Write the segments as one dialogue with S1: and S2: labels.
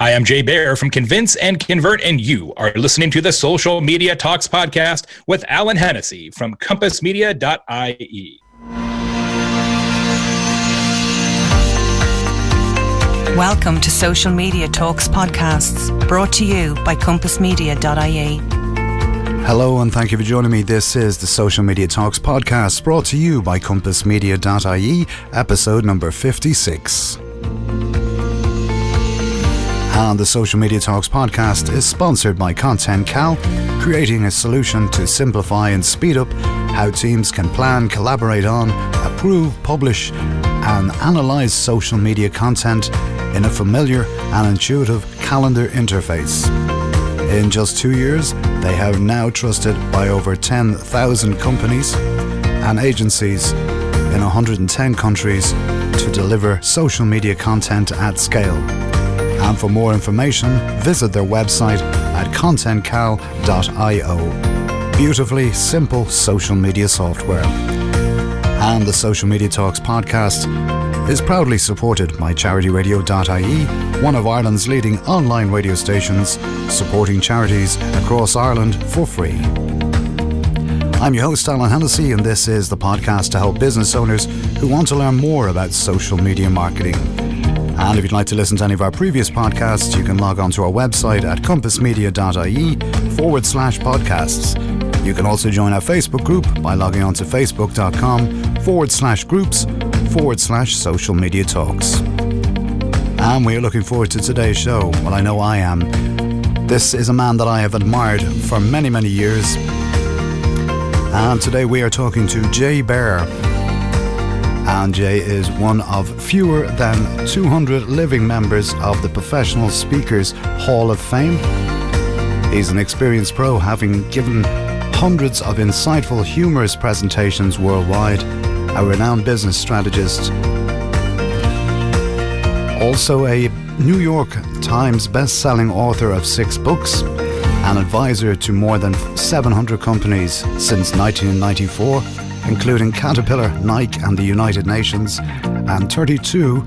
S1: Hi, I'm Jay Baer from Convince and Convert, and you are listening to the Social Media Talks podcast with Alan Hennessy from compassmedia.ie.
S2: Welcome to Social Media Talks podcasts, brought to you by compassmedia.ie.
S3: Hello and thank you for joining me. This is the Social Media Talks podcast, brought to you by compassmedia.ie, episode number 56. And the Social Media Talks podcast is sponsored by Content Cal, creating a solution to simplify and speed up how teams can plan, collaborate on, approve, publish, and analyze social media content in a familiar and intuitive calendar interface. In just 2 years, they have now trusted by over 10,000 companies and agencies in 110 countries to deliver social media content at scale. And for more information, visit their website at contentcal.io. Beautifully simple social media software. And the Social Media Talks podcast is proudly supported by charityradio.ie, one of Ireland's leading online radio stations, supporting charities across Ireland for free. I'm your host, Alan Hennessy, and this is the podcast to help business owners who want to learn more about social media marketing. And if you'd like to listen to any of our previous podcasts, you can log on to our website at compassmedia.ie/podcasts. You can also join our Facebook group by logging on to facebook.com/groups/social media talks. And we're looking forward to today's show. Well, I know I am. This is a man that I have admired for many, many years. And today we are talking to Jay Baer. And Jay is one of fewer than 200 living members of the Professional Speakers Hall of Fame. He's an experienced pro, having given hundreds of insightful, humorous presentations worldwide, a renowned business strategist, also a New York Times best-selling author of 6 books, an advisor to more than 700 companies since 1994, including Caterpillar, Nike and the United Nations, and 32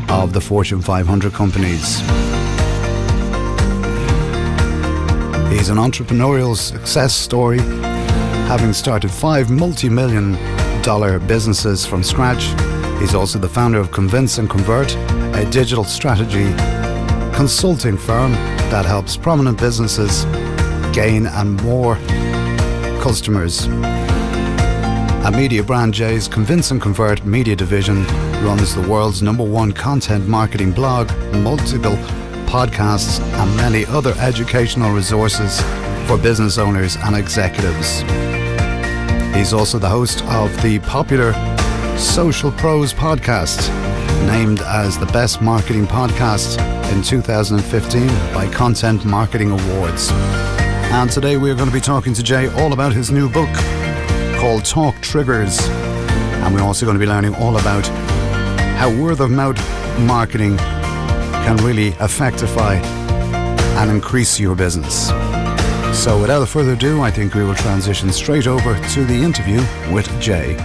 S3: of the Fortune 500 companies. He's an entrepreneurial success story, having started 5 multi-million-dollar businesses from scratch. He's also the founder of Convince and Convert, a digital strategy consulting firm that helps prominent businesses gain and more customers. A media brand, Jay's Convince and Convert media division runs the world's #1 content marketing blog, multiple podcasts, and many other educational resources for business owners and executives. He's also the host of the popular Social Pros podcast, named as the best marketing podcast in 2015 by Content Marketing Awards. And today we are going to be talking to Jay all about his new book, called Talk Triggers, and we're also going to be learning all about how word-of-mouth marketing can really effectify and increase your business. So without further ado, I think we will transition straight over to the interview with Jay.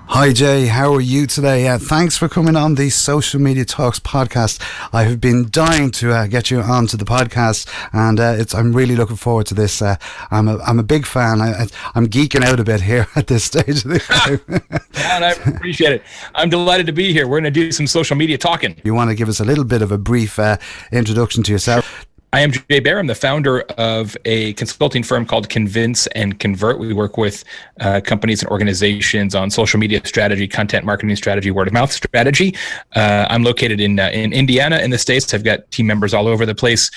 S3: Hi Jay, how are you today? Thanks for coming on the Social Media Talks podcast. I have been dying to get you onto the podcast, and I'm really looking forward to this. I'm a big fan. I'm geeking out a bit here at this stage of the game.
S1: Yeah, and I appreciate it. I'm delighted to be here. We're going to do some social media talking.
S3: You want to give us a little bit of a brief introduction to yourself?
S1: I am Jay Baer. I'm the founder of a consulting firm called Convince and Convert. We work with companies and organizations on social media strategy, content marketing strategy, word of mouth strategy. I'm located in Indiana in the States. I've got team members all over the place.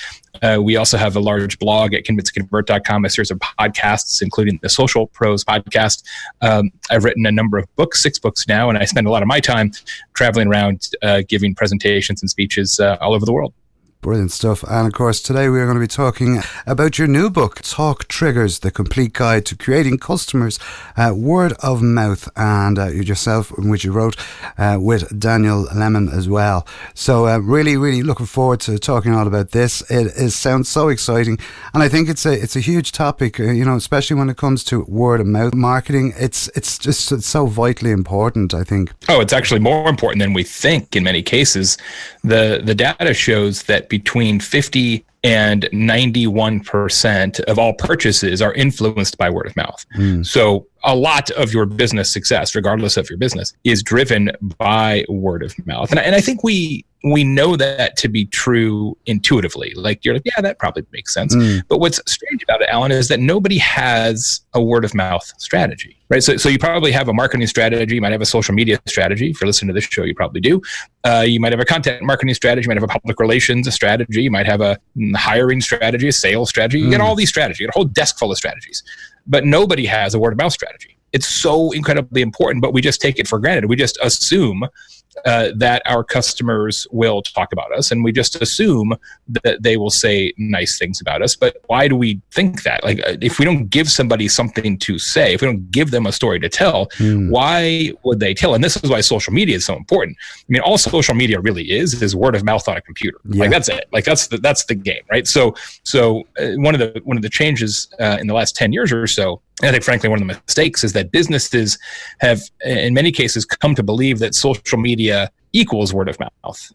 S1: We also have a large blog at convinceconvert.com, a series of podcasts, including the Social Pros podcast. I've written a number of books, 6 books now, and I spend a lot of my time traveling around giving presentations and speeches all over the world.
S3: Brilliant stuff. And of course, today we are going to be talking about your new book, Talk Triggers, The Complete Guide to Creating Customers' Word of Mouth, and yourself, which you wrote with Daniel Lemin as well. So really, really looking forward to talking all about this. It sounds so exciting, and I think it's a huge topic, especially when it comes to word of mouth marketing. It's so vitally important, I think.
S1: Oh, it's actually more important than we think in many cases. The data shows that between 50 and 91% of all purchases are influenced by word of mouth. So a lot of your business success, regardless of your business, is driven by word of mouth. And I think we know that to be true intuitively. Like, you're like, yeah, that probably makes sense. But what's strange about it, Alan, is that nobody has a word of mouth strategy, right? So you probably have a marketing strategy. You might have a social media strategy. If you're listening to this show, you probably do. You might have a content marketing strategy. You might have a public relations strategy. You might have a hiring strategy, a sales strategy. You get all these strategies. You get a whole desk full of strategies. But nobody has a word of mouth strategy. It's so incredibly important, but we just take it for granted. We just assume that our customers will talk about us, and we just assume that they will say nice things about us. But why do we think that? Like, if we don't give somebody something to say, if we don't give them a story to tell, why would they tell? And this is why social media is so important. I mean, all social media really is word of mouth on a computer. Yeah. Like, that's it. Like, that's the game, right? So one of the changes in the last 10 years or so, I think, frankly, one of the mistakes is that businesses have, in many cases, come to believe that social media equals word of mouth.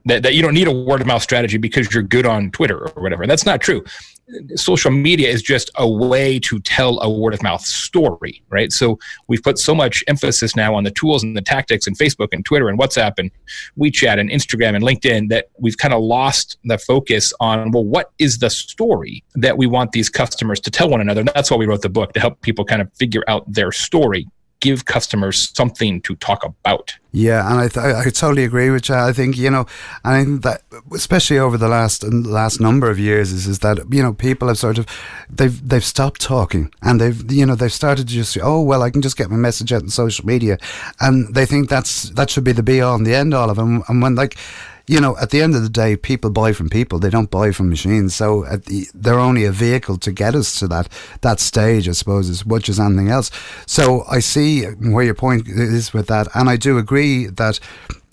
S1: That you don't need a word of mouth strategy because you're good on Twitter or whatever. That's not true. Social media is just a way to tell a word of mouth story, right? So we've put so much emphasis now on the tools and the tactics in Facebook and Twitter and WhatsApp and WeChat and Instagram and LinkedIn that we've kind of lost the focus on, well, what is the story that we want these customers to tell one another? And that's why we wrote the book, to help people kind of figure out their story, give customers something to talk about.
S3: Yeah, and I totally agree with you. I think, I think that especially over the last number of years is that, people have sort of, they've stopped talking, and they've started to just say, oh, well, I can just get my message out on social media, and they think that should be the be all and the end all of them. And when, like, at the end of the day, people buy from people. They don't buy from machines. So they're only a vehicle to get us to that stage, I suppose, as much as anything else. So I see where your point is with that. And I do agree that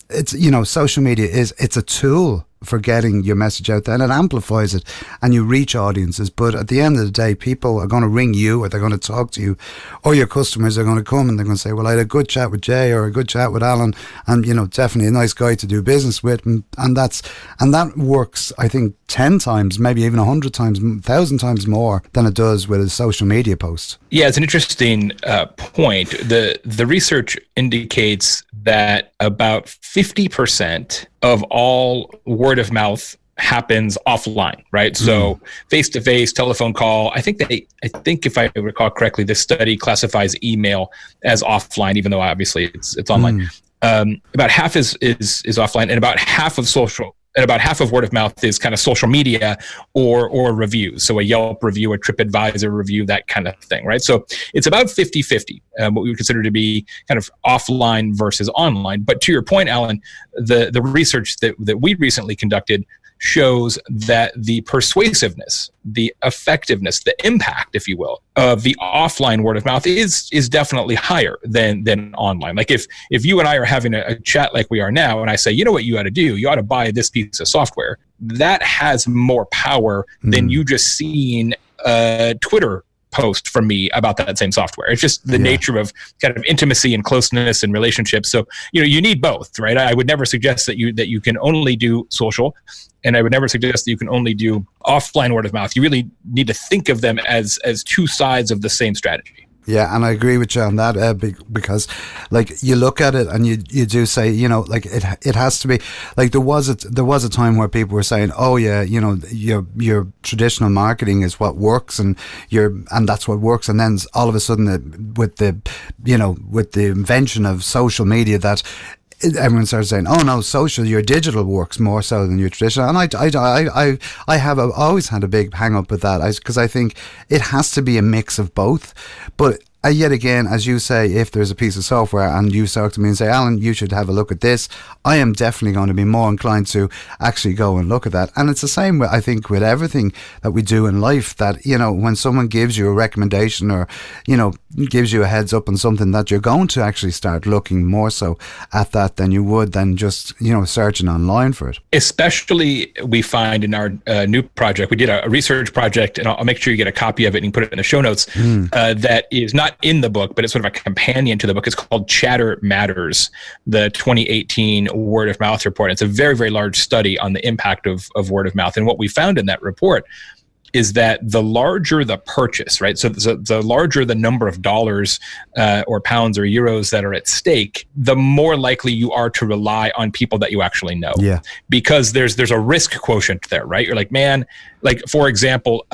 S3: it's, social media it's a tool for getting your message out there, and it amplifies it, and you reach audiences. But at the end of the day, people are going to ring you, or they're going to talk to you, or your customers are going to come and they're going to say, well, I had a good chat with Jay or a good chat with Alan, and definitely a nice guy to do business with, and that works, I think, 10 times, maybe even 100 times, 1,000 times more than it does with a social media post.
S1: Yeah, it's an interesting point. The research indicates that about 50% of all word of mouth happens offline, right? So face-to-face, telephone call. I think if I recall correctly, this study classifies email as offline, even though obviously it's online. About half is offline, and about half of social. And about half of word of mouth is kind of social media or reviews. So a Yelp review, a TripAdvisor review, that kind of thing, right? So it's about 50-50, what we would consider to be kind of offline versus online. But to your point, Alan, the research that we recently conducted shows that the persuasiveness, the effectiveness, the impact, if you will, of the offline word of mouth is definitely higher than online. Like if you and I are having a chat like we are now, and I say, you know what you ought to do? You ought to buy this piece of software. That has more power than you just seeing a Twitter post from me about that same software. It's just the nature of kind of intimacy and closeness and relationships. So, you need both, right? I would never suggest that you can only do social, and I would never suggest that you can only do offline word of mouth. You really need to think of them as two sides of the same strategy.
S3: Yeah, and I agree with you on that, because, like, you look at it and you do say, like, it has to be, like, there was a time where people were saying, oh yeah, your traditional marketing is what works, and that's what works, and then all of a sudden with the invention of social media, that everyone started saying, "Oh no, your digital works more so than your traditional." And I have always had a big hang up with that, because I think it has to be a mix of both. But yet again, as you say, if there's a piece of software and you talk to me and say, Alan, you should have a look at this, I am definitely going to be more inclined to actually go and look at that. And it's the same, I think, with everything that we do in life, that, you know, when someone gives you a recommendation or, you know, gives you a heads up on something, that you're going to actually start looking more so at that than you would than just, you know, searching online for it.
S1: Especially we find in our new project, we did a research project, and I'll make sure you get a copy of it and you can put it in the show notes, that is not in the book, but it's sort of a companion to the book. It's called Chatter Matters, the 2018 word of mouth report. It's a very, very large study on the impact of word of mouth. And what we found in that report is that the larger the purchase, right? So the larger the number of dollars or pounds or euros that are at stake, the more likely you are to rely on people that you actually know.
S3: Yeah.
S1: Because there's a risk quotient there, right? You're like, man, like for example,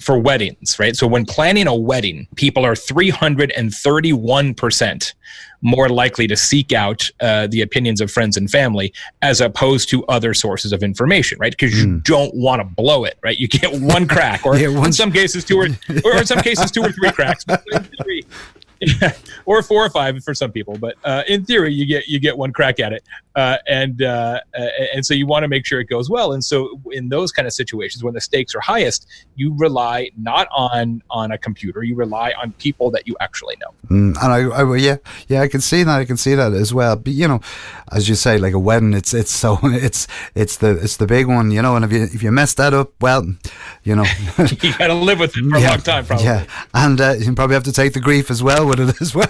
S1: for weddings, right? So when planning a wedding, people are 331% more likely to seek out the opinions of friends and family as opposed to other sources of information, right? Because you don't want to blow it, right? You get one crack, or in some cases two or in some cases 2 or 3 cracks. But in theory, yeah, or 4 or 5 for some people, but in theory, you get one crack at it, and so you want to make sure it goes well. And so in those kind of situations, when the stakes are highest, you rely not on a computer, you rely on people that you actually know.
S3: And I can see that. I can see that as well. But you know, as you say, like a wedding, it's the big one, you know. And if you mess that up, well, you know,
S1: you got to live with it for a long time, probably.
S3: Yeah, and you probably have to take the grief as well with it as well.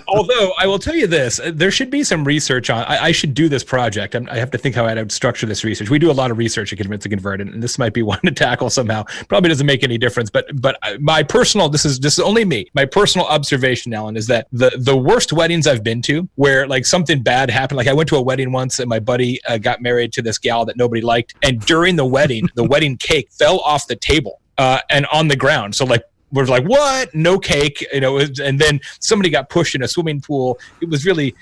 S1: Although I will tell you this, there should be some research on. I should do this project. I have to think how I'd structure this research. We do a lot of research at Convince and Convert, and this might be one to tackle somehow. Probably doesn't make any difference, but my personal, this is only me. My personal observation, Alan, is that the worst weddings I've been to, where like something bad happened. Like I went to a wedding once, and my buddy got married to this gal that nobody liked, and during the wedding, the wedding cake fell off the table and on the ground. So like, we're like, what? No cake, you know, and then somebody got pushed in a swimming pool. It was really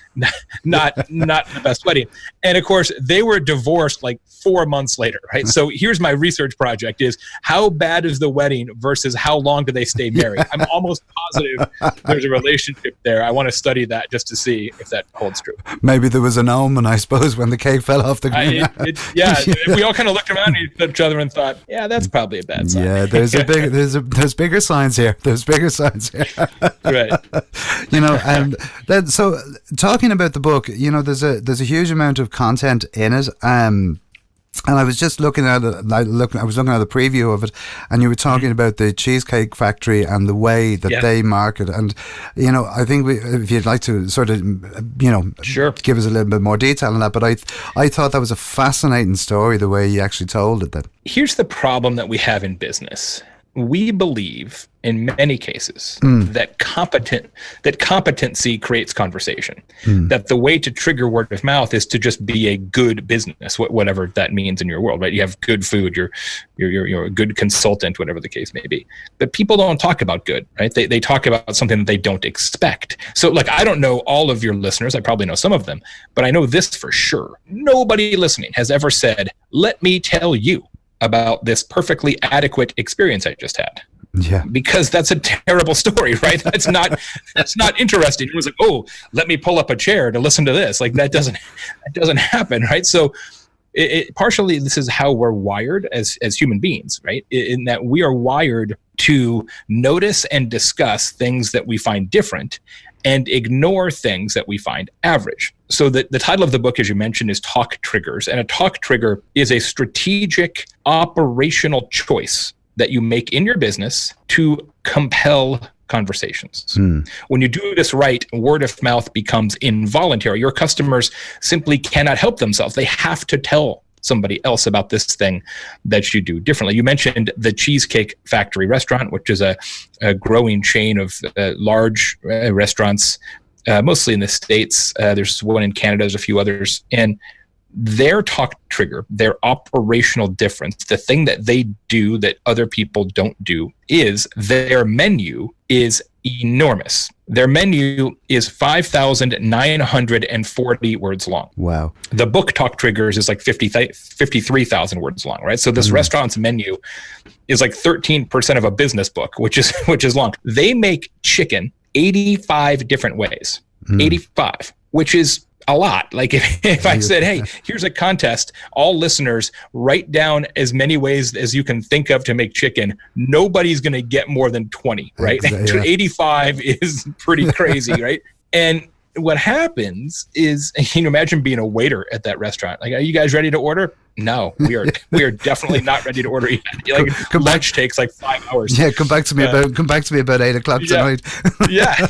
S1: not the best wedding. And of course, they were divorced like 4 months later, right? So here's my research project is how bad is the wedding versus how long do they stay married? I'm almost positive there's a relationship there. I want to study that just to see if that holds true.
S3: Maybe there was an omen, I suppose, when the cake fell off the ground.
S1: We all kind of looked around at each other and thought, yeah, that's probably a bad sign.
S3: Yeah, there's bigger signs here. There's bigger signs here.
S1: Right.
S3: You know, and then, so talking about the book, you know, there's a huge amount of content in it. And I was just looking at it. I was looking at the preview of it, and you were talking about the Cheesecake Factory and the way that they market. And you know, I think if you'd like to sort of, you know,
S1: sure,
S3: give us a little bit more detail on that. But I thought that was a fascinating story, the way you actually told it. Then
S1: here's the problem that we have in business. We believe in many cases that competency creates conversation, that the way to trigger word of mouth is to just be a good business, whatever that means in your world, right? You have good food, you're a good consultant, whatever the case may be. But people don't talk about good, right? They talk about something that they don't expect. So like, I don't know all of your listeners, I probably know some of them, but I know this for sure. Nobody listening has ever said, let me tell you about this perfectly adequate experience I just had.
S3: Yeah.
S1: Because that's a terrible story, right? That's not interesting. It was like, oh, let me pull up a chair to listen to this. Like that doesn't happen, right? So partially this is how we're wired as human beings, right? In that we are wired to notice and discuss things that we find different and ignore things that we find average. So the title of the book, as you mentioned, is Talk Triggers. And a talk trigger is a strategic operational choice that you make in your business to compel conversations. When you do this right, word of mouth becomes involuntary. Your customers simply cannot help themselves. They have to tell somebody else about this thing that you do differently. You mentioned the Cheesecake Factory restaurant, which is a growing chain of large restaurants, mostly in the States. There's one in Canada, there's a few others. And their talk trigger, their operational difference, the thing that they do that other people don't do, is their menu is enormous. Their menu is 5,940 words long.
S3: Wow.
S1: The book Talk Triggers is like 53,000 words long, right? So this restaurant's menu is like 13% of a business book, which is long. They make chicken 85 different ways. 85, which is a lot. Like if I said, hey, here's a contest, all listeners write down as many ways as you can think of to make chicken, nobody's going to get more than 20, right? Exactly, yeah. 85 is pretty crazy, right? And what happens is, imagine being a waiter at that restaurant. Like, are you guys ready to order? No, we are definitely not ready to order yet. Like, lunch takes like 5 hours.
S3: Yeah, come back to me about 8:00 tonight.
S1: Yeah.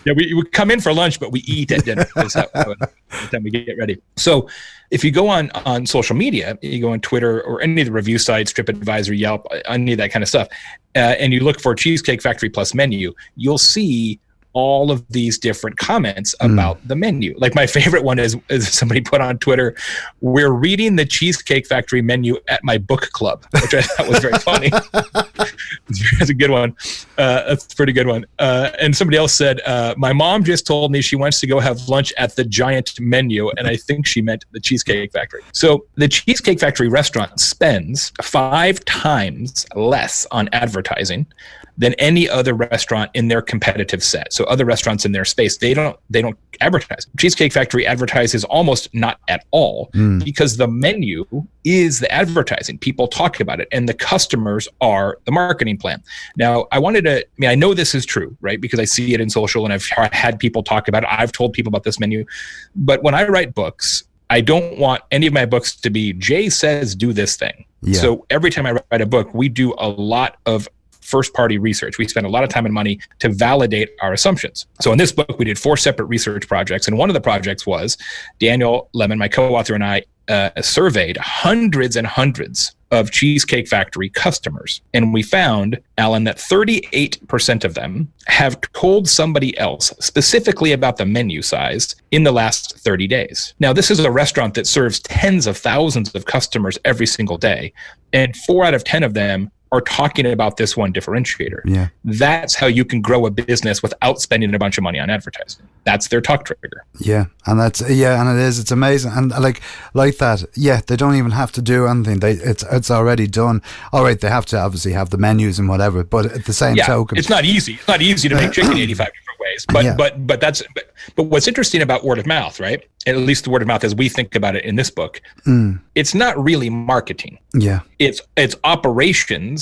S1: Yeah, we come in for lunch, but we eat at dinner. That's how by the time we get ready. So if you go on social media, you go on Twitter or any of the review sites, TripAdvisor, Yelp, any of that kind of stuff, and you look for Cheesecake Factory Plus menu, you'll see all of these different comments about the menu. Like my favorite one is somebody put on Twitter, "We're reading the Cheesecake Factory menu at my book club," which I thought was very funny. That's a good one. That's a pretty good one. And somebody else said, "My mom just told me she wants to go have lunch at the giant menu," and I think she meant the Cheesecake Factory. So the Cheesecake Factory restaurant spends 5 times less on advertising than any other restaurant in their competitive set. So other restaurants in their space, they don't advertise. Cheesecake Factory advertises almost not at all because the menu is the advertising. People talk about it, and the customers are the marketing plan. Now, I know this is true, right? Because I see it in social, and I've had people talk about it. I've told people about this menu. But when I write books, I don't want any of my books to be, Jay says do this thing. Yeah. So every time I write a book, we do a lot of first-party research. We spend a lot of time and money to validate our assumptions. So in this book, we did 4 separate research projects, and one of the projects was Daniel Lemin, my co-author, and I surveyed hundreds and hundreds of Cheesecake Factory customers. And we found, Alan, that 38% of them have told somebody else specifically about the menu size in the last 30 days. Now, this is a restaurant that serves tens of thousands of customers every single day, and 4 out of 10 of them are talking about this one differentiator. Yeah. That's how you can grow a business without spending a bunch of money on advertising. That's their talk trigger. Yeah.
S3: And it's amazing. And like that, they don't even have to do anything. It's already done. All right, they have to obviously have the menus and whatever, but at the same token,
S1: it's not easy. It's not easy to make chicken 85 different ways. But what's interesting about word of mouth, right? At least the word of mouth as we think about it in this book, it's not really marketing. Yeah. It's operations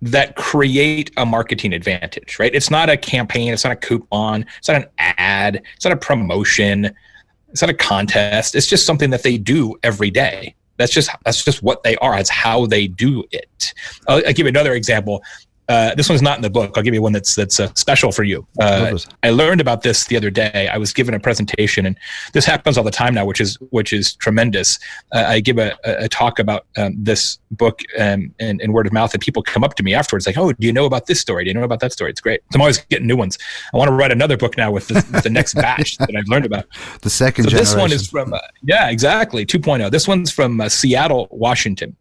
S1: that create a marketing advantage, right? It's not a campaign, it's not a coupon, it's not an ad, it's not a promotion, it's not a contest. It's just something that they do every day. That's just what they are. It's how they do it. I'll give you another example. This one's not in the book. I'll give you one that's special for you. I learned about this the other day. I was given a presentation, and this happens all the time now, which is tremendous. I give a talk about this book and word of mouth, and people come up to me afterwards like, "Oh, do you know about this story? Do you know about that story?" It's great. So I'm always getting new ones. I want to write another book now with the next batch that I've learned about.
S3: The second generation.
S1: This one is from, exactly, 2.0. This one's from Seattle, Washington.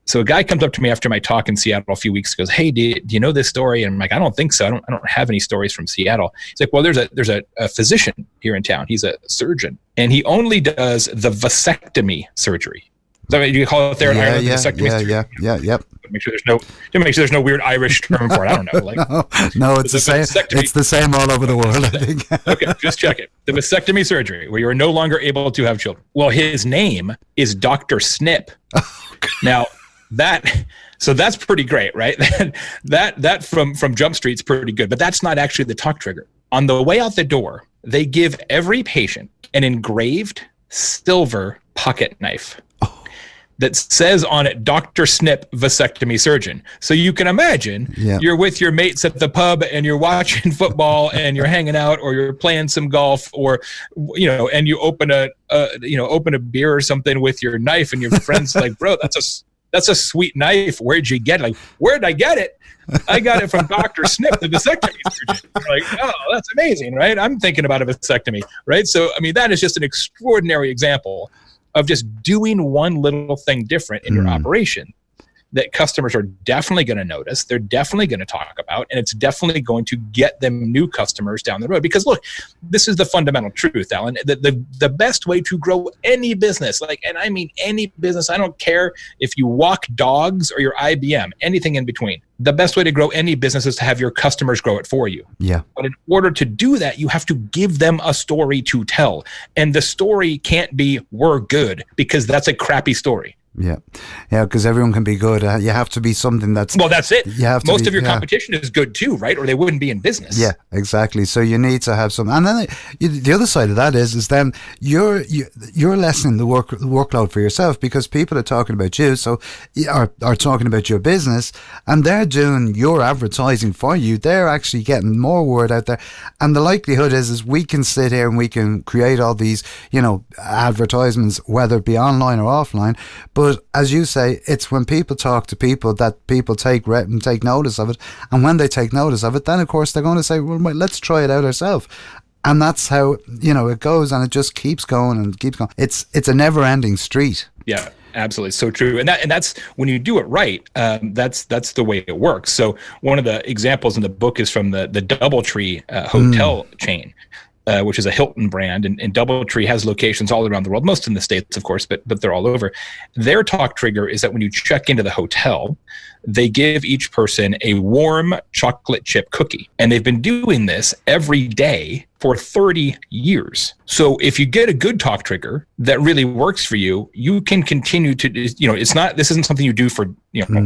S1: So a guy comes up to me after my talk in Seattle a few weeks ago, goes, "Hey, do you know this story?" And I'm like, "I don't think so. I don't have any stories from Seattle." He's like, "Well, there's a physician here in town. He's a surgeon, and he only does the vasectomy surgery." So you call it there in Ireland, vasectomy surgery?
S3: Yeah.
S1: Make sure there's no weird Irish term for it. I don't know. Like,
S3: no, it's the same. It's the same all over the world, I think.
S1: Okay, just check it. The vasectomy surgery, where you are no longer able to have children. Well, his name is Dr. Snip. Now. So that's pretty great, right? that from Jump Street's pretty good, but that's not actually the talk trigger. On the way out the door, they give every patient an engraved silver pocket knife that says on it, "Dr. Snip, vasectomy surgeon." So you can imagine you're with your mates at the pub and you're watching football and you're hanging out or you're playing some golf or, and you open a beer or something with your knife and your friend's like, "Bro, that's a sweet knife. Where'd you get it?" Like, "Where'd I get it?" "I got it from Dr. Snip, the vasectomy surgeon." You're like, "Oh, that's amazing," right? I'm thinking about a vasectomy, right? So, I mean, that is just an extraordinary example of just doing one little thing different in your operation that customers are definitely going to notice, they're definitely going to talk about, and it's definitely going to get them new customers down the road. Because look, this is the fundamental truth, Alan. The best way to grow any business, and I mean any business, I don't care if you walk dogs or you're IBM, anything in between. The best way to grow any business is to have your customers grow it for you.
S3: Yeah.
S1: But in order to do that, you have to give them a story to tell. And the story can't be, we're good, because that's a crappy story.
S3: Yeah, because everyone can be good. You have to be something that's...
S1: Well, that's it. Most of your
S3: yeah.
S1: competition is good too, right? Or they wouldn't be in business.
S3: Yeah, exactly. So you need to have some... And then the other side of that is then you're lessening the workload for yourself, because people are talking about you, so are talking about your business, and they're doing your advertising for you. They're actually getting more word out there. And the likelihood is we can sit here and we can create all these, advertisements, whether it be online or offline, but as you say, it's when people talk to people that people take notice of it. And when they take notice of it, then of course they're going to say, well, let's try it out ourselves. And that's how, it goes, and it just keeps going and keeps going. It's a never ending street.
S1: Yeah. Absolutely, so true, and that's when you do it right. That's the way it works. So one of the examples in the book is from the DoubleTree hotel chain, which is a Hilton brand, and DoubleTree has locations all around the world, most in the States, of course, but they're all over. Their talk trigger is that when you check into the hotel, they give each person a warm chocolate chip cookie, and they've been doing this every day for 30 years. So if you get a good talk trigger that really works for you, you can continue to, this isn't something you do for,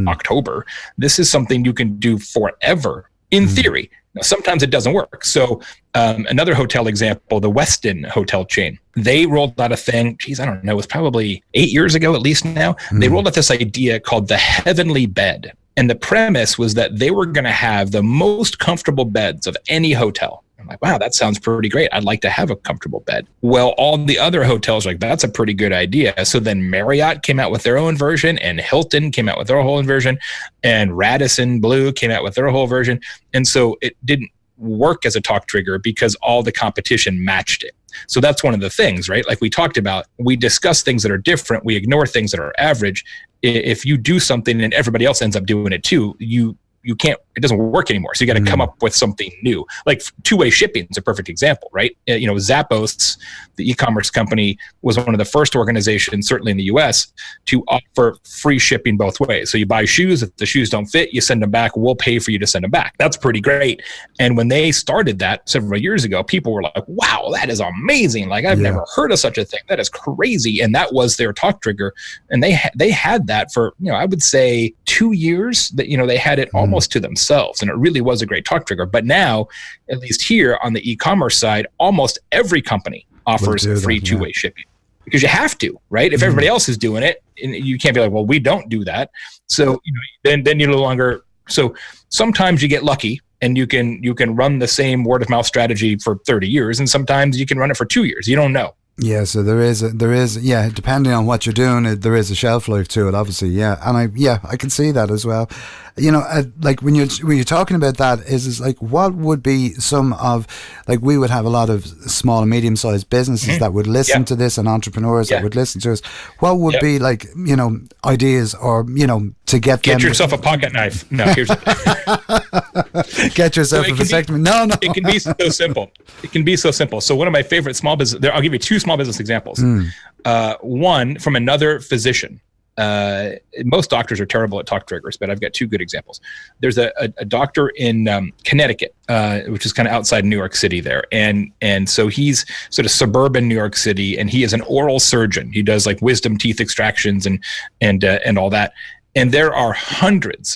S1: October. This is something you can do forever, in theory. Now, sometimes it doesn't work. So another hotel example, the Westin hotel chain, they rolled out a thing, I don't know, it was probably 8 years ago, at least now. They rolled out this idea called the heavenly bed. And the premise was that they were going to have the most comfortable beds of any hotel. I'm like, wow, that sounds pretty great. I'd like to have a comfortable bed. Well, all the other hotels are like, that's a pretty good idea. So then Marriott came out with their own version, and Hilton came out with their whole version, and Radisson Blu came out with their whole version. And so it didn't work as a talk trigger because all the competition matched it. So that's one of the things, right? Like we talked about, we discuss things that are different. We ignore things that are average. If you do something and everybody else ends up doing it too, you can't, it doesn't work anymore. So you got to come up with something new. Like two-way shipping is a perfect example, right? Zappos, the e-commerce company, was one of the first organizations, certainly in the US, to offer free shipping both ways. So you buy shoes, if the shoes don't fit, you send them back, we'll pay for you to send them back. That's pretty great. And when they started that several years ago, people were like, wow, that is amazing. Like I've never heard of such a thing. That is crazy. And that was their talk trigger. And they had that for, I would say 2 years, that, they had it almost to themselves. And it really was a great talk trigger. But now, at least here on the e-commerce side, almost every company offers free two-way shipping, because you have to, right? If everybody else is doing it, you can't be like, well, we don't do that. So then you no longer. So sometimes you get lucky and you can run the same word of mouth strategy for 30 years, and sometimes you can run it for 2 years. You don't know.
S3: Yeah, so there is, depending on what you're doing, there is a shelf life to it, obviously, yeah. And I can see that as well. Like when you're talking about that, is like, what would be some of, like, we would have a lot of small and medium-sized businesses that would listen to this, and entrepreneurs that would listen to us. What would be like, ideas, or, to get
S1: yourself a pocket knife. No, here's
S3: get yourself a vasectomy. No.
S1: It can be so simple. It can be so simple. So one of my favorite small business, I'll give you two small business examples. One from another physician. Most doctors are terrible at talk triggers, but I've got two good examples. There's a doctor in Connecticut, which is kind of outside New York City there. And so he's sort of suburban New York City, and he is an oral surgeon. He does like wisdom teeth extractions and all that. And there are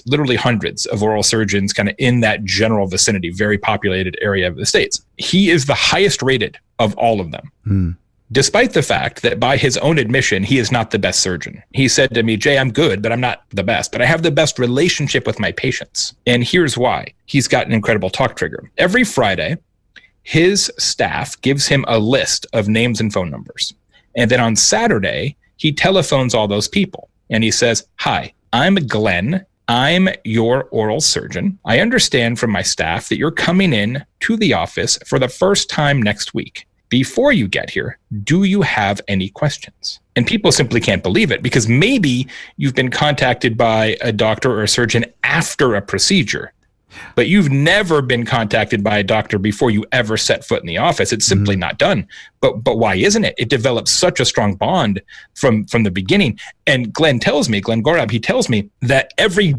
S1: literally hundreds of oral surgeons kind of in that general vicinity, very populated area of the States. He is the highest rated of all of them. Despite the fact that by his own admission, he is not the best surgeon. He said to me, Jay, I'm good, but I'm not the best. But I have the best relationship with my patients. And here's why. He's got an incredible talk trigger. Every Friday, his staff gives him a list of names and phone numbers. And then on Saturday, he telephones all those people. And he says, hi, I'm Glenn. I'm your oral surgeon. I understand from my staff that you're coming in to the office for the first time next week, before you get here, do you have any questions? And people simply can't believe it, because maybe you've been contacted by a doctor or a surgeon after a procedure, but you've never been contacted by a doctor before you ever set foot in the office. It's simply not done. But why isn't it? It develops such a strong bond from the beginning. And Glenn Gorab, he tells me that every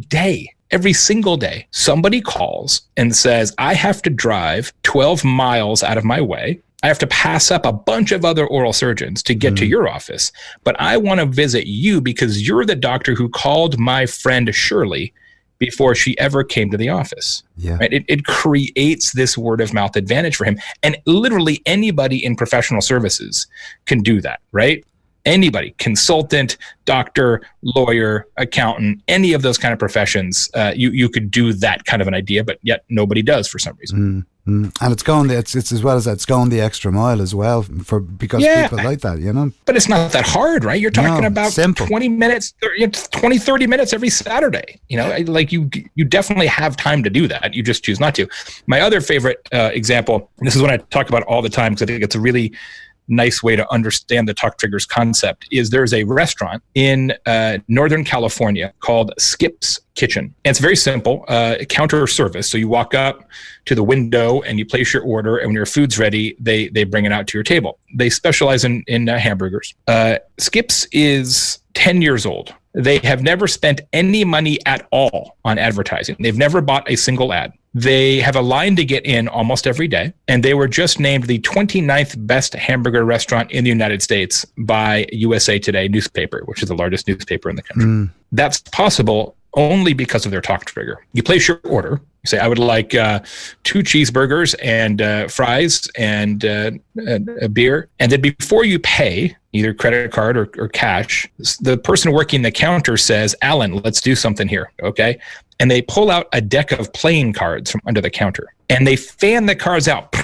S1: single day, somebody calls and says, I have to drive 12 miles out of my way. I have to pass up a bunch of other oral surgeons to get to your office, but I want to visit you because you're the doctor who called my friend Shirley before she ever came to the office.
S3: Yeah.
S1: Right? It creates this word of mouth advantage for him. And literally anybody in professional services can do that, right? Anybody, consultant, doctor, lawyer, accountant, any of those kind of professions, you could do that kind of an idea, but yet nobody does for some reason.
S3: And it's as well as that, it's going the extra mile as well because people like that, you know.
S1: But it's not that hard, right? You're talking about
S3: simple.
S1: 20 minutes, 30 minutes every Saturday. You know, like you definitely have time to do that. You just choose not to. My other favorite example, and this is one I talk about all the time because I think it's a really nice way to understand the Talk Triggers concept, is there's a restaurant in Northern California called Skip's Kitchen. And it's very simple, counter service. So you walk up to the window and you place your order, and when your food's ready, they bring it out to your table. They specialize in hamburgers. Skip's is 10 years old. They have never spent any money at all on advertising. They've never bought a single ad. They have a line to get in almost every day, and they were just named the 29th best hamburger restaurant in the United States by USA Today newspaper, which is the largest newspaper in the country. That's possible only because of their Talk Trigger. You place your order. You say, I would like 2 cheeseburgers and fries and a beer. And then before you pay, either credit card or cash, the person working the counter says, Alan, let's do something here, okay? And they pull out a deck of playing cards from under the counter. And they fan the cards out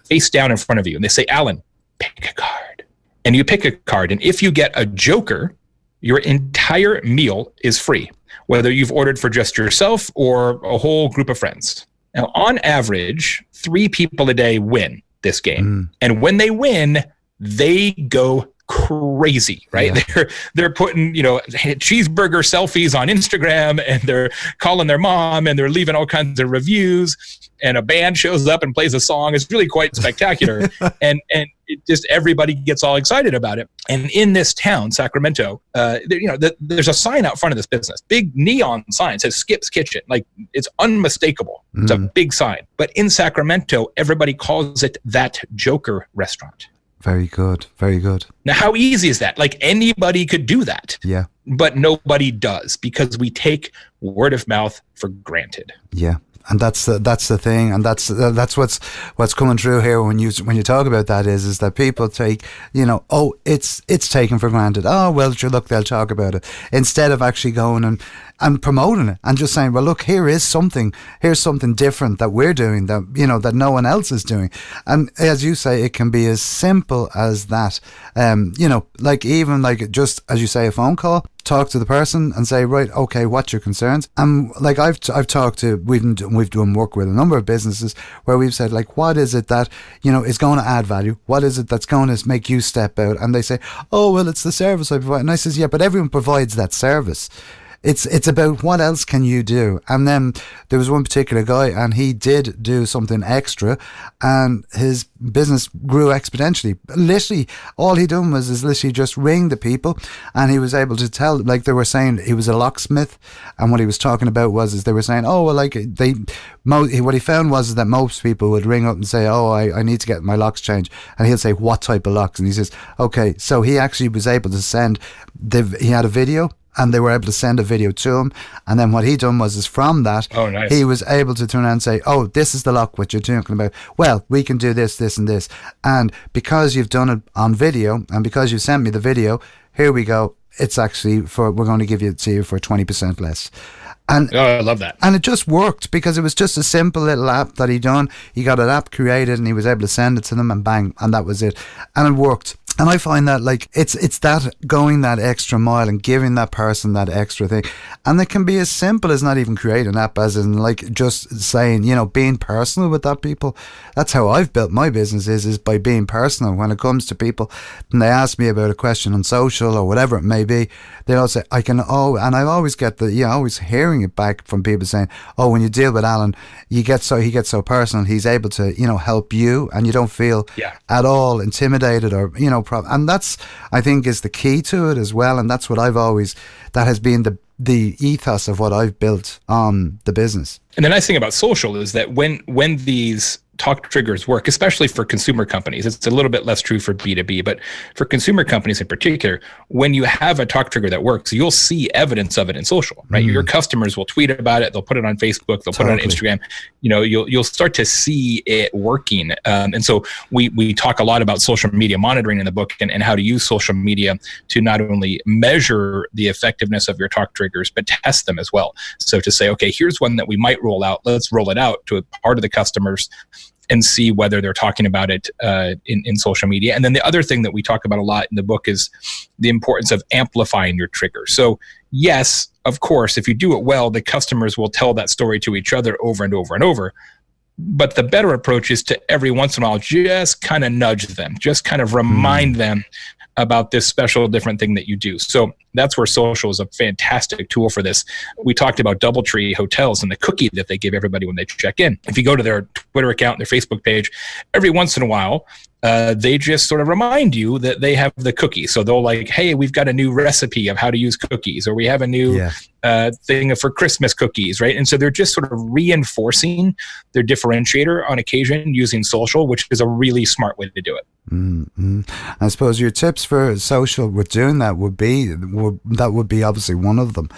S1: face down in front of you. And they say, Alan, pick a card. And you pick a card. And if you get a joker, your entire meal is free, whether you've ordered for just yourself or a whole group of friends. Now, on average, 3 people a day win this game. And when they win, they go crazy, right? Yeah. They're putting, cheeseburger selfies on Instagram, and they're calling their mom, and they're leaving all kinds of reviews, and a band shows up and plays a song. It's really quite spectacular. and it just, everybody gets all excited about it. And in this town, Sacramento, there's a sign out front of this business, big neon sign, says Skip's Kitchen. Like, it's unmistakable. It's a big sign. But in Sacramento, everybody calls it that Joker restaurant.
S3: Very good. Very good.
S1: Now, how easy is that? Like, anybody could do that.
S3: Yeah.
S1: But nobody does, because we take word of mouth for granted.
S3: Yeah. And that's the thing, and that's what's coming through here when you talk about that is that people take, it's taken for granted. Oh, well, sure, look, they'll talk about it, instead of actually going and promoting it and just saying, well, look, here's something different that we're doing that no one else is doing. And as you say, it can be as simple as that. Like just as you say, a phone call. Talk to the person and say, right, okay, what's your concerns? And like I've talked to, we've done work with a number of businesses where we've said, like, what is it that is going to add value? What is it that's going to make you step out? And they say, oh, well, it's the service I provide. And I says, yeah, but everyone provides that service. It's about what else can you do. And then there was one particular guy, and he did do something extra, and his business grew exponentially. Literally, all he done was literally just ring the people, and he was able to tell, like they were saying, he was a locksmith, and what he was talking about was they were saying, oh, well, like what he found was that most people would ring up and say, oh, I need to get my locks changed, and he'll say, what type of locks? And he says, okay. So he actually was able to send he had a video, and they were able to send a video to him. And then what he done was from that, he was able to turn around and say, oh, this is the lock, what you're talking about. Well, we can do this, this, and this. And because you've done it on video, and because you sent me the video, here we go. It's actually we're going to give it to you for 20% less. And
S1: I love that.
S3: And it just worked, because it was just a simple little app that he done. He got an app created, and he was able to send it to them, and bang, and that was it. And it worked. And I find that like it's that going that extra mile and giving that person that extra thing. And it can be as simple as not even creating an app, as in like just saying, you know, being personal with that people. That's how I've built my business is by being personal. When it comes to people and they ask me about a question on social or whatever it may be, they'll say, and I always get always hearing it back from people saying, oh, when you deal with Alan, he gets so personal. He's able to, you know, help you and you don't feel at all intimidated or, you know, and that's, I think, is the key to it as well. And that's what that has been the ethos of what I've built on the business.
S1: And the nice thing about social is that when these talk triggers work, especially for consumer companies, it's a little bit less true for B2B, but for consumer companies in particular, when you have a talk trigger that works, you'll see evidence of it in social, right? Your customers will tweet about it. They'll put it on Facebook. They'll put it on Instagram. You know, you'll start to see it working. And so we talk a lot about social media monitoring in the book and how to use social media to not only measure the effectiveness of your talk triggers, but test them as well. So to say, okay, here's one that we might roll out. Let's roll it out to a part of the customers and see whether they're talking about it in social media. And then the other thing that we talk about a lot in the book is the importance of amplifying your trigger. So yes, of course, if you do it well, the customers will tell that story to each other over and over and over. But the better approach is to every once in a while just kind of nudge them, just kind of remind them about this special different thing that you do. So that's where social is a fantastic tool for this. We talked about DoubleTree hotels and the cookie that they give everybody when they check in. If you go to their Twitter account and their Facebook page, every once in a while, they just sort of remind you that they have the cookie. So they'll like, hey, we've got a new recipe of how to use cookies, or we have a new thing for Christmas cookies, right? And so they're just sort of reinforcing their differentiator on occasion using social, which is a really smart way to do it.
S3: Mm-hmm. I suppose your tips for social with doing that would be obviously one of them.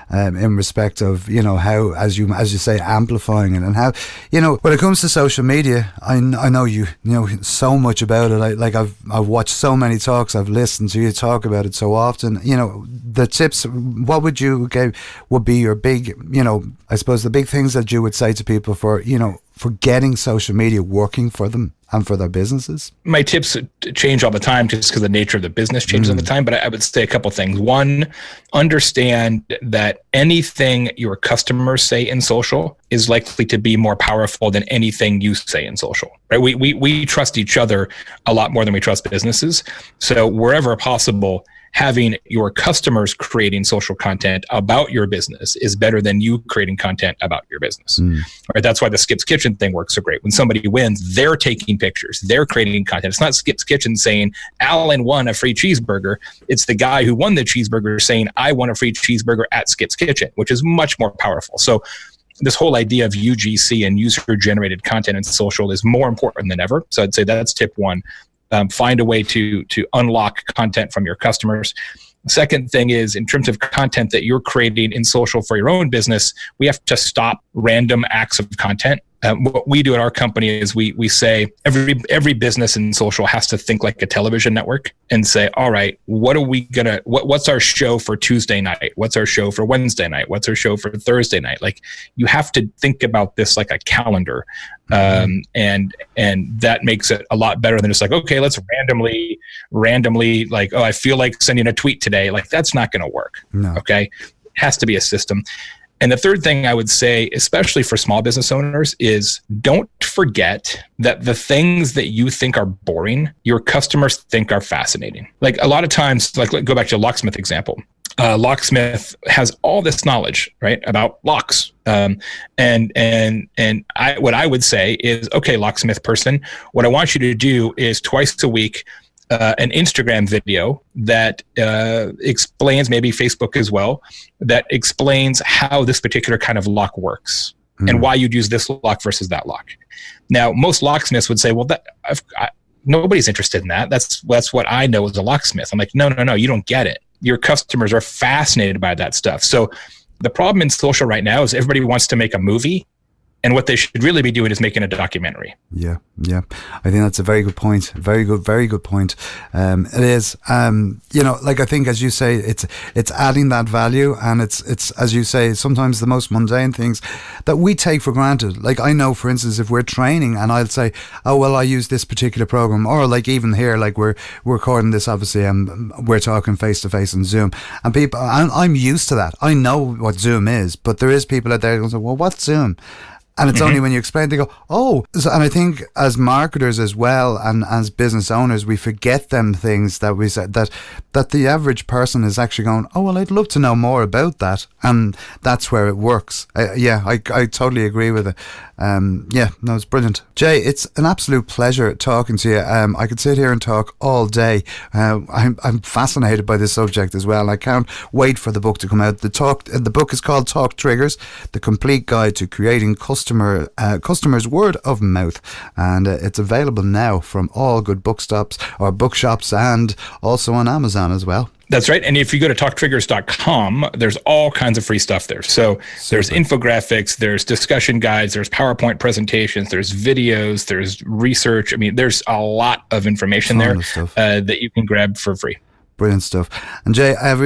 S3: In respect of, you know, how, as you say, amplifying it, and how, you know, when it comes to social media, I know you know so much about it. I've watched so many talks, I've listened to you talk about it so often. You know, the tips, what would you give, would be your big, you know, I suppose the big things that you would say to people for, you know, for getting social media working for them and for their businesses?
S1: My tips change all the time just because the nature of the business changes all the time. But I would say a couple things. One, understand that anything your customers say in social is likely to be more powerful than anything you say in social, right? We trust each other a lot more than we trust businesses. So wherever possible, having your customers creating social content about your business is better than you creating content about your business. Right? That's why the Skip's Kitchen thing works so great. When somebody wins, they're taking pictures, they're creating content. It's not Skip's Kitchen saying, Alan won a free cheeseburger. It's the guy who won the cheeseburger saying, I won a free cheeseburger at Skip's Kitchen, which is much more powerful. So this whole idea of UGC and user-generated content in social is more important than ever. So I'd say that's tip one. Find a way to unlock content from your customers. Second thing is, in terms of content that you're creating in social for your own business, we have to stop random acts of content. What we do at our company is we say every business in social has to think like a television network and say, all right, what's our show for Tuesday night? What's our show for Wednesday night? What's our show for Thursday night? Like, you have to think about this like a calendar. And that makes it a lot better than just like, okay, let's randomly like, oh, I feel like sending a tweet today. Like, that's not going to work. No. Okay. It has to be a system. And the third thing I would say, especially for small business owners, is don't forget that the things that you think are boring, your customers think are fascinating. Like, a lot of times, like, go back to the locksmith example. Locksmith has all this knowledge, right, about locks. What I would say is, okay, locksmith person, what I want you to do is twice a week, an Instagram video that explains, maybe Facebook as well, that explains how this particular kind of lock works and why you'd use this lock versus that lock. Now, most locksmiths would say, well, nobody's interested in that. That's what I know as a locksmith. I'm like, no, you don't get it. Your customers are fascinated by that stuff. So the problem in social right now is everybody wants to make a movie And what they should really be doing is making a documentary.
S3: Yeah. I think that's a very good point. Very good point. It is. I think, as you say, it's adding that value, and it's as you say, sometimes the most mundane things that we take for granted. Like, I know, for instance, if we're training, and I'll say, oh well, I use this particular program, or like even here, like we're recording this, obviously, and we're talking face to face on Zoom, and people, I'm used to that. I know what Zoom is, but there is people out there who say, well, what's Zoom? And it's only when you explain, they go, oh. And I think as marketers as well, and as business owners, we forget them things that we said, that the average person is actually going, oh, well, I'd love to know more about that. And that's where it works. I totally agree with it. It's brilliant. Jay, it's an absolute pleasure talking to you. I could sit here and talk all day. I'm fascinated by this subject as well. I can't wait for the book to come out. The book is called Talk Triggers, The Complete Guide to Creating Customers' Word of Mouth. And it's available now from all good bookshops and also on Amazon as well.
S1: That's right. And if you go to talktriggers.com, there's all kinds of free stuff there. So there's infographics, there's discussion guides, there's PowerPoint presentations, there's videos, there's research. I mean, there's a lot of information there that you can grab for free.
S3: Brilliant stuff. And Jay, at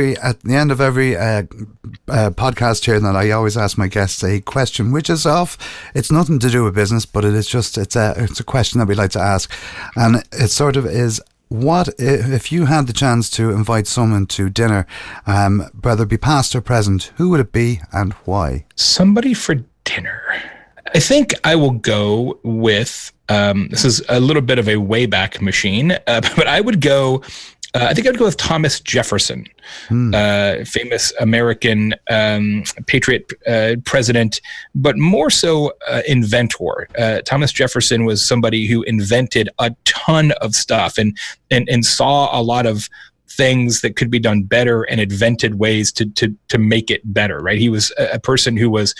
S3: the end of every podcast here, that I always ask my guests a question, which is off. It's nothing to do with business, but it is just it's a question that we like to ask, and it sort of is: what if you had the chance to invite someone to dinner, whether it be past or present? Who would it be, and why?
S1: Somebody for dinner. I think I will go with. This is a little bit of a Wayback Machine, but I would go. I think I'd go with Thomas Jefferson, famous American patriot president, but more so inventor. Thomas Jefferson was somebody who invented a ton of stuff and saw a lot of things that could be done better and invented ways to make it better, right? He was a person who was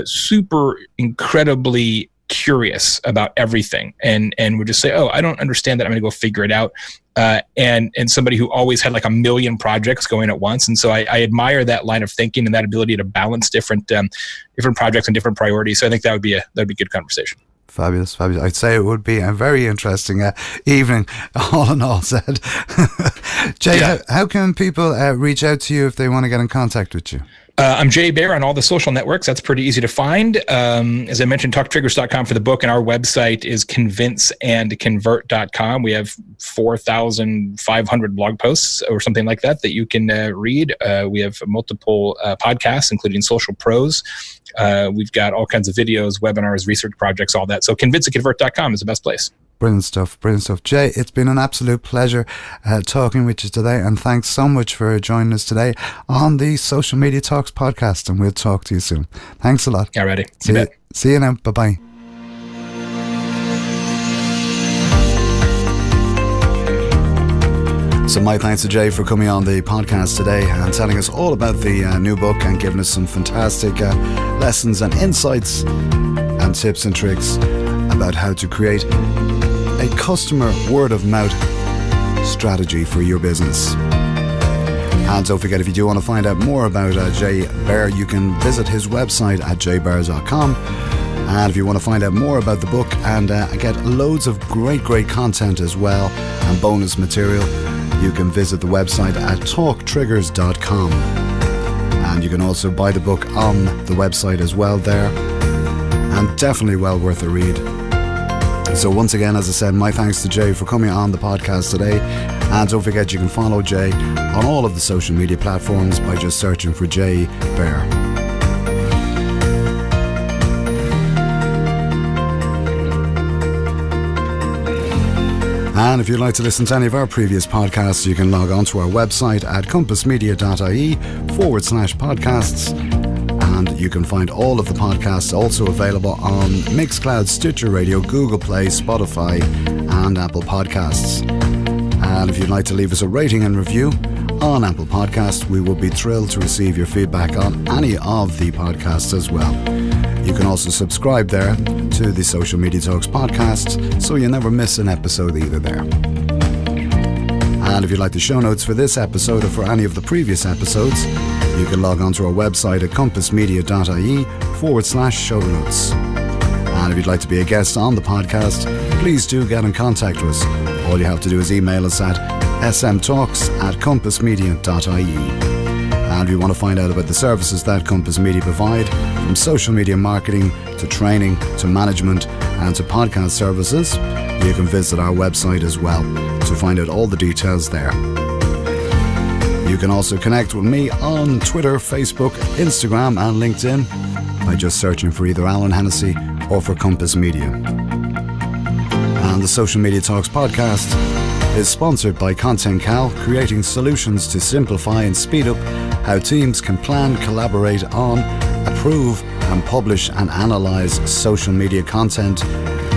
S1: super incredibly curious about everything and would just say, oh, I don't understand that, I'm going to go figure it out. And somebody who always had like a million projects going at once. And so I admire that line of thinking and that ability to balance different projects and different priorities. So I think that'd be a good conversation.
S3: Fabulous. I'd say it would be a very interesting evening, all in all said. Jay, how can people reach out to you if they want to get in contact with you?
S1: I'm Jay Baer on all the social networks. That's pretty easy to find. As I mentioned, talktriggers.com for the book, and our website is convinceandconvert.com. We have 4,500 blog posts or something like that you can read. We have multiple podcasts, including Social Pros. We've got all kinds of videos, webinars, research projects, all that. So convinceandconvert.com is the best place.
S3: Brilliant stuff. Jay, it's been an absolute pleasure talking with you today, and thanks so much for joining us today on the Social Media Talks podcast, and we'll talk to you soon. Thanks a lot.
S1: Alrighty.
S3: See you now. Bye-bye. So my thanks to Jay for coming on the podcast today and telling us all about the new book and giving us some fantastic lessons and insights and tips and tricks about how to create a customer word-of-mouth strategy for your business. And don't forget, if you do want to find out more about Jay Baer, you can visit his website at jaybaer.com. And if you want to find out more about the book and get loads of great content as well and bonus material, you can visit the website at talktriggers.com. And you can also buy the book on the website as well there. And definitely well worth a read. So once again, as I said, my thanks to Jay for coming on the podcast today. And don't forget, you can follow Jay on all of the social media platforms by just searching for Jay Baer. And if you'd like to listen to any of our previous podcasts, you can log on to our website at compassmedia.ie/podcasts. And you can find all of the podcasts also available on Mixcloud, Stitcher Radio, Google Play, Spotify, and Apple Podcasts. And if you'd like to leave us a rating and review on Apple Podcasts, we will be thrilled to receive your feedback on any of the podcasts as well. You can also subscribe there to the Social Media Talks podcast so you never miss an episode either there. And if you'd like the show notes for this episode or for any of the previous episodes, you can log on to our website at compassmedia.ie/show notes. And if you'd like to be a guest on the podcast, please do get in contact with us. All you have to do is email us at smtalks@compassmedia.ie. And if you want to find out about the services that Compass Media provide, from social media marketing to training to management and to podcast services, you can visit our website as well to find out all the details there. You can also connect with me on Twitter, Facebook, Instagram and LinkedIn by just searching for either Alan Hennessy or for Compass Media. And the Social Media Talks podcast is sponsored by Content Cal, creating solutions to simplify and speed up how teams can plan, collaborate on, approve and publish and analyse social media content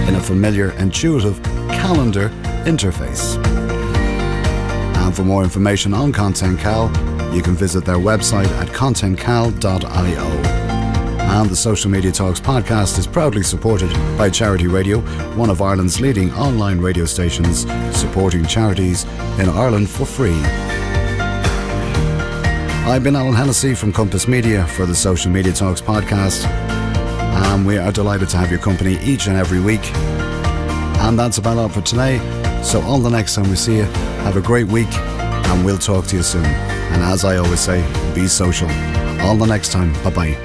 S3: in a familiar, intuitive calendar interface. And for more information on Content Cal, you can visit their website at contentcal.io. And the Social Media Talks podcast is proudly supported by Charity Radio, one of Ireland's leading online radio stations, supporting charities in Ireland for free. I've been Alan Hennessy from Compass Media for the Social Media Talks podcast, and we are delighted to have your company each and every week. And that's about all for today. So until the next time we see you, have a great week, and we'll talk to you soon. And as I always say, be social. Until the next time, bye-bye.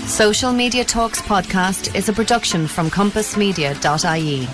S2: Social Media Talks podcast is a production from compassmedia.ie.